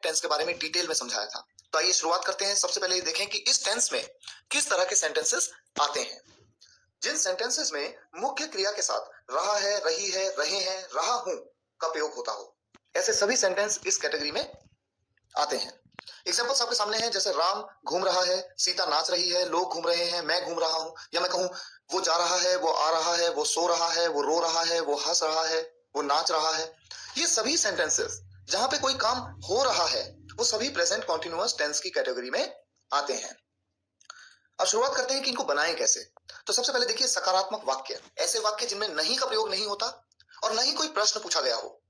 Tense के बारे में डिटेल में समझाया था। तो आइए शुरुआत करते हैं। सबसे पहले देखें कि इस टेंस में किस तरह के सेंटेंसेस आते हैं। जिन सेंटेंसेस में मुख्य क्रिया के साथ रहा है, रही है, रहे हैं, रहा हूं का प्रयोग होता हो, ऐसे सभी सेंटेंस इस कैटेगरी में आते हैं। एग्जाम्पल्स आपके सामने हैं, जैसे राम घूम रहा है, सीता नाच रही है, लोग घूम रहे हैं, मैं घूम रहा हूं। या मैं कहूं वो जा रहा है, वो आ रहा है, वो सो रहा है, वो रो रहा है, वो हंस रहा है, वो नाच रहा है। ये सभी सेंटेंसेस जहां पे कोई काम हो रहा है वो सभी प्रेजेंट कॉन्टिन्यूअस टेंस की कैटेगरी में आते हैं। अब शुरुआत करते हैं कि इनको बनाएं कैसे। तो सबसे पहले देखिए सकारात्मक वाक्य, ऐसे वाक्य जिनमें नहीं का प्रयोग नहीं होता और नहीं कोई प्रश्न पूछा गया हो,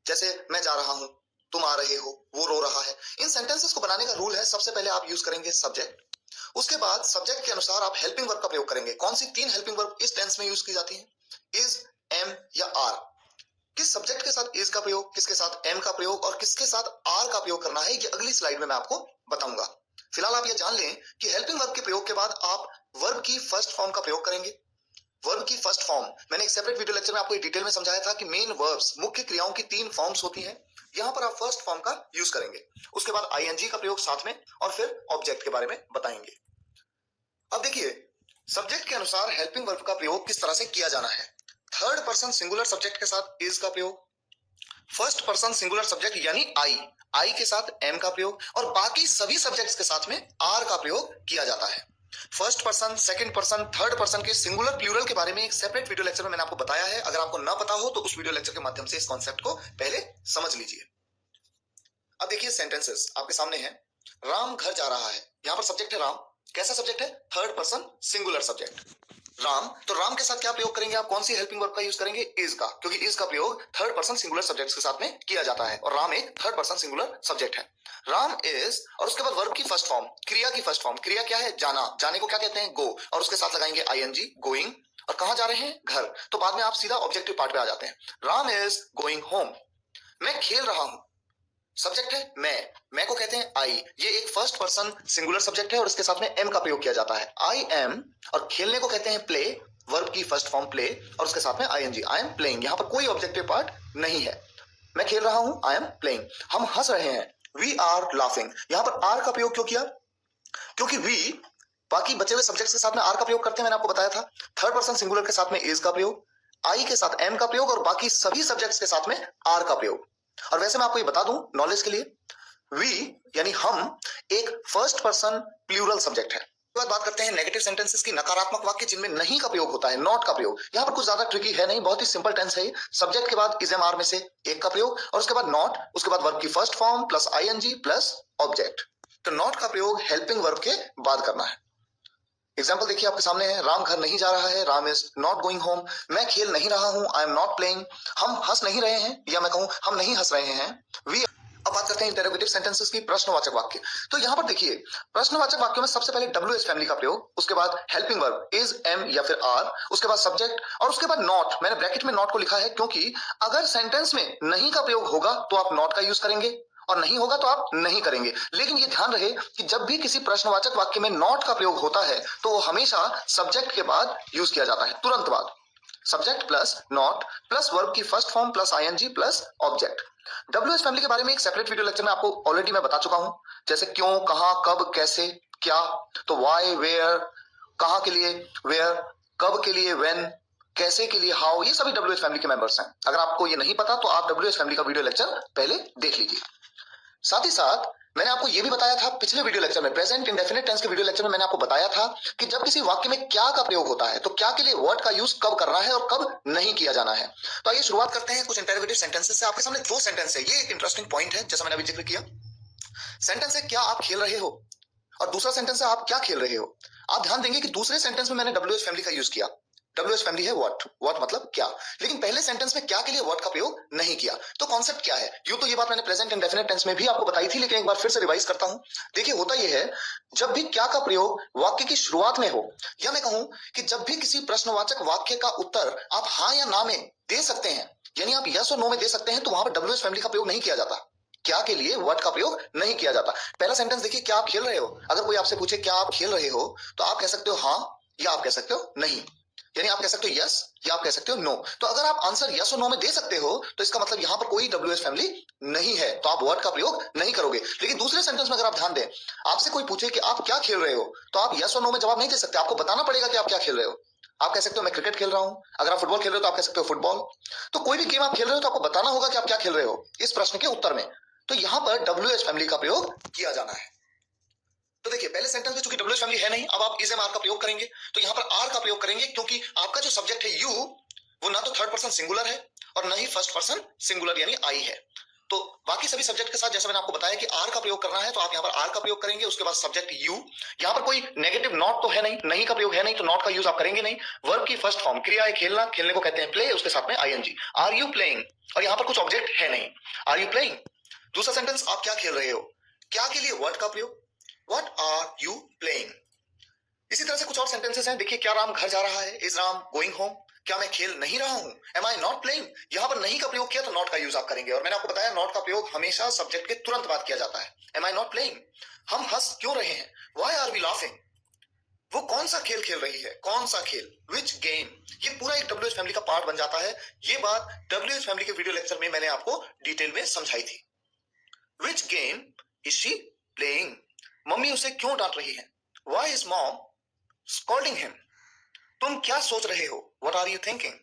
जैसे मैं जा रहा हूं, तुम आ रहे हो, वो रो रहा है। इन सेंटेंसेस को बनाने का रूल है, सबसे पहले आप यूज करेंगे सब्जेक्ट, उसके बाद सब्जेक्ट के अनुसार आप हेल्पिंग वर्ब का प्रयोग करेंगे। कौन सी 3 हेल्पिंग वर्ब इस टेंस में यूज की जाती है? इज, एम या आर। किस सब्जेक्ट के साथ इज का प्रयोग, किसके साथ एम का प्रयोग और किसके साथ आर का प्रयोग करना है, ये अगली स्लाइड में मैं आपको बताऊंगा। फिलहाल आप ये जान लें कि हेल्पिंग वर्ब के प्रयोग के बाद आप वर्ब की फर्स्ट फॉर्म का प्रयोग करेंगे। वर्ब की फर्स्ट फॉर्म मैंने एक सेपरेट वीडियो लेक्चर में आपको डिटेल में समझाया था कि मेन वर्ब्स, मुख्य क्रियाओं की 3 फॉर्म्स होती हैं। यहां पर आप फर्स्ट फॉर्म का यूज करेंगे, उसके बाद आईएनजी का प्रयोग साथ में और फिर ऑब्जेक्ट के बारे में बताएंगे। अब देखिए सब्जेक्ट के अनुसार हेल्पिंग वर्ब का प्रयोग किस तरह से किया जाना है। थर्ड पर्सन सिंगुलर सब्जेक्ट के साथ इज का प्रयोग, फर्स्ट पर्सन सिंगुलर सब्जेक्ट यानी आई के साथ एम का प्रयोग और बाकी सभी सब्जेक्ट्स के साथ में आर का प्रयोग किया जाता है। First person, second person, third person के सिंगुलर प्लूरल के बारे में एक सेपरेट वीडियो लेक्चर में मैंने आपको बताया है। अगर आपको ना पता हो तो उस वीडियो लेक्चर के माध्यम से इस कॉन्सेप्ट को पहले समझ लीजिए। अब देखिए सेंटेंसेस आपके सामने है। राम घर जा रहा है, यहां पर सब्जेक्ट है राम। कैसा सब्जेक्ट है? Third person singular subject Ram. तो राम के साथ क्या प्रयोग करेंगे आप? कौन सी हेल्पिंग वर्ब का यूज करेंगे? इज का, क्योंकि इज का प्रयोग थर्ड पर्सन सिंगुलर सब्जेक्ट्स के साथ में किया जाता है और राम एक थर्ड पर्सन सिंगुलर सब्जेक्ट है। राम इज और उसके बाद वर्ब की फर्स्ट फॉर्म, क्रिया की फर्स्ट फॉर्म। क्रिया क्या है? जाना। जाने को क्या कहते हैं? गो। और उसके साथ लगाएंगे आईएनजी, गोइंग। और कहां जा रहे हैं? घर। तो बाद में आप सीधा ऑब्जेक्टिव पार्ट पे आ जाते हैं। Ram is going home. मैं खेल रहा हूं, सब्जेक्ट है मैं को कहते हैं आई। ये एक फर्स्ट पर्सन सिंगुलर सब्जेक्ट है और इसके साथ में एम का प्रयोग किया जाता है। I am. और खेलने को कहते हैं प्ले, वर्ब की फर्स्ट फॉर्म प्ले और उसके साथ में आईएनजी, आई एम प्लेइंग। यहां पर कोई ऑब्जेक्टिव पार्ट नहीं है। मैं खेल रहा हूं, आई एम प्लेइंग। हम हंस रहे हैं, वी आर लाफिंग। यहां पर आर का प्रयोग क्यों किया? क्योंकि वी बाकी बचे हुए सब्जेक्ट्स के साथ में आर का प्रयोग करते हैं, मैंने आपको बताया था। थर्ड पर्सन सिंगुलर के साथ में इज का प्रयोग, आई के साथ एम का प्रयोग और बाकी सभी सब्जेक्ट्स के साथ में आर का प्रयोग। और वैसे मैं आपको ये बता दूं नॉलेज के लिए, वी यानी हम एक फर्स्ट पर्सन प्लूरल सब्जेक्ट है। बात करते हैं नेगेटिव सेंटेंसेस की, नकारात्मक वाक्य जिनमें नहीं का प्रयोग होता है, नॉट का प्रयोग। यहां पर कुछ ज्यादा ट्रिकी है नहीं, बहुत ही सिंपल टेंस है। सब्जेक्ट के बाद इज एम आर में से एक का प्रयोग और उसके बाद नॉट, उसके बाद वर्ब की first form plus ING plus object. तो नॉट का प्रयोग हेल्पिंग वर्ब के बाद करना है। एग्जाम्पल देखिए आपके सामने है। राम घर नहीं जा रहा है, Ram is not going home. मैं खेल नहीं रहा हूं, आई एम नॉट प्लेइंग। हम हंस नहीं रहे हैं, या मैं कहूं हम नहीं हंस रहे हैं, वी। अब बात करते हैं इंटरोगेटिव सेंटेंसेस की, प्रश्नवाचक वाक्य। तो यहां पर देखिए प्रश्नवाचक वाक्यों में सबसे पहले डब्ल्यूएच फैमिली का प्रयोग, उसके बाद हेल्पिंग वर्ब इज, एम या फिर आर, उसके बाद सब्जेक्ट और उसके बाद नॉट। मैंने ब्रैकेट में नॉट को लिखा है क्योंकि अगर सेंटेंस में नहीं का प्रयोग होगा तो आप नॉट का यूज करेंगे और नहीं होगा तो आप नहीं करेंगे। लेकिन ये ध्यान रहे कि जब भी किसी प्रश्नवाचक वाक्य में नॉट का प्रयोग होता है तो वो हमेशा सब्जेक्ट के बाद यूज किया जाता है, तुरंत बाद। Subject plus not plus verb की first form plus ING plus object. WH family के बारे में एक सेपरेट वीडियो लेक्चर में आपको ऑलरेडी मैं बता चुका हूं, जैसे क्यों, कहां, कब, कैसे, क्या। तो व्हाई, वेयर, कहां के लिए वेयर, कब के लिए व्हेन, कैसे के लिए हाउ, ये सभी डब्ल्यूएच फैमिली के मेंबर्स हैं। अगर आपको ये नहीं पता तो आप डब्ल्यूएच फैमिली का वीडियो लेक्चर पहले देख लीजिए। साथ ही साथ मैंने आपको यह भी बताया था पिछले वीडियो लेक्चर में, प्रेजेंट इंडेफिनिट टेंस के वीडियो लेक्चर में मैंने आपको बताया था कि जब किसी वाक्य में क्या का प्रयोग होता है तो क्या के लिए वर्ड का यूज कब करना है और कब नहीं किया जाना है। तो आइए शुरुआत करते हैं कुछ इंटरोगेटिव सेंटेंसेस से। आपके सामने 2 सेंटेंस है, ये एक इंटरेस्टिंग पॉइंट है जैसा मैंने अभी जिक्र किया। सेंटेंस है क्या आप खेल रहे हो और दूसरा सेंटेंस है आप क्या खेल रहे हो। आप ध्यान देंगे कि दूसरे सेंटेंस में मैंने डब्ल्यूएच फैमिली का यूज किया। डब्ल्यूएच फैमिली है व्हाट, व्हाट मतलब क्या, लेकिन पहले सेंटेंस में क्या के लिए वर्ड का प्रयोग नहीं किया। तो कॉन्सेप्ट क्या है? यूं तो ये बात मैंने प्रेजेंट इंडेफिनिट टेंस में भी आपको बताई थी, लेकिन एक बार फिर से रिवाइज करता हूं। देखिए होता यह है, जब भी क्या का प्रयोग वाक्य की शुरुआत में हो, या मैं कहूं कि जब भी किसी प्रश्नवाचक वाक्य का उत्तर आप हाँ या ना में दे सकते हैं, यानी आप यस और नो में दे सकते हैं, तो वहां पर डब्ल्यूएच फैमिली का प्रयोग नहीं किया जाता। क्या के लिए वर्ड का प्रयोग नहीं किया जाता। पहला सेंटेंस देखिए, क्या आप खेल रहे हो। अगर कोई आपसे पूछे क्या आप खेल रहे हो तो आप कह सकते हो हाँ या आप कह सकते हो नहीं। यानी आप कह सकते हो यस या आप कह सकते हो नो। तो अगर आप आंसर यस और नो में दे सकते हो तो इसका मतलब यहां पर कोई WH फैमिली नहीं है, तो आप वर्ड का प्रयोग नहीं करोगे। लेकिन दूसरे सेंटेंस में अगर आप ध्यान दें, आपसे कोई पूछे कि आप क्या खेल रहे हो, तो आप यस और नो में जवाब नहीं दे सकते, आपको बताना पड़ेगा कि आप क्या खेल रहे हो। आप कह सकते हो मैं क्रिकेट खेल रहा हूं, अगर आप फुटबॉल खेल रहे हो तो आप कह सकते हो फुटबॉल। तो कोई भी गेम आप खेल रहे हो तो आपको बताना होगा कि आप क्या खेल रहे हो इस प्रश्न के उत्तर में। तो यहां पर WH फैमिली का प्रयोग किया जाना है। तो देखिए पहले सेंटेंस में चूंकि WH फैमिली है नहीं, अब आप इज एम आर का प्रयोग करेंगे, तो यहां पर आर का प्रयोग करेंगे क्योंकि आपका जो सब्जेक्ट है यू, वो ना तो थर्ड पर्सन सिंगुलर है और ना ही फर्स्ट पर्सन सिंगुलर यानी आई है। तो बाकी सभी सब्जेक्ट के साथ जैसे मैंने आपको बताया कि आर का प्रयोग करना है, तो आप यहाँ पर आर का प्रयोग करेंगे, उसके बाद सब्जेक्ट यू। यहाँ पर कोई नेगेटिव नॉट तो है नहीं, नहीं का प्रयोग है नहीं, तो नॉट का यूज आप करेंगे नहीं। वर्ब की फर्स्ट फॉर्म क्रिया है खेलना, खेलने को कहते हैं प्ले, उसके साथ में आईएनजी। आर यू प्लेइंग, और यहाँ पर कुछ ऑब्जेक्ट है नहीं, आर यू प्लेइंग। दूसरा सेंटेंस आप क्या खेल रहे हो, क्या के लिए वर्ड का प्रयोग, व्हाट आर यू प्लेइंग। इसी तरह से कुछ और सेंटेंसेस हैं, देखिए क्या राम घर जा रहा है, इज राम गोइंग होम, क्या मैं खेल नहीं रहा हूं, एम आई नॉट प्लेइंग। यहां पर नहीं का प्रयोग किया तो नॉट का यूज आप करेंगे, और मैंने आपको बताया नॉट का प्रयोग हमेशा सब्जेक्ट के तुरंत बाद किया जाता है। एम आई नॉट प्लेइंग, हम हंस क्यों रहे हैं, व्हाई आर वी लाफिंग, वो कौन सा खेल खेल रही है, कौन सा खेल, विच गेम। ये पूरा एक WH फैमिली का पार्ट बन जाता है। ये बात WH फैमिली के वीडियो लेक्चर में मैंने आपको डिटेल में समझाई थी। Which game is she playing, mummy उसे क्यों डांट रही है, why is mom scolding him, तुम क्या सोच रहे हो, व्हाट आर यू थिंकिंग।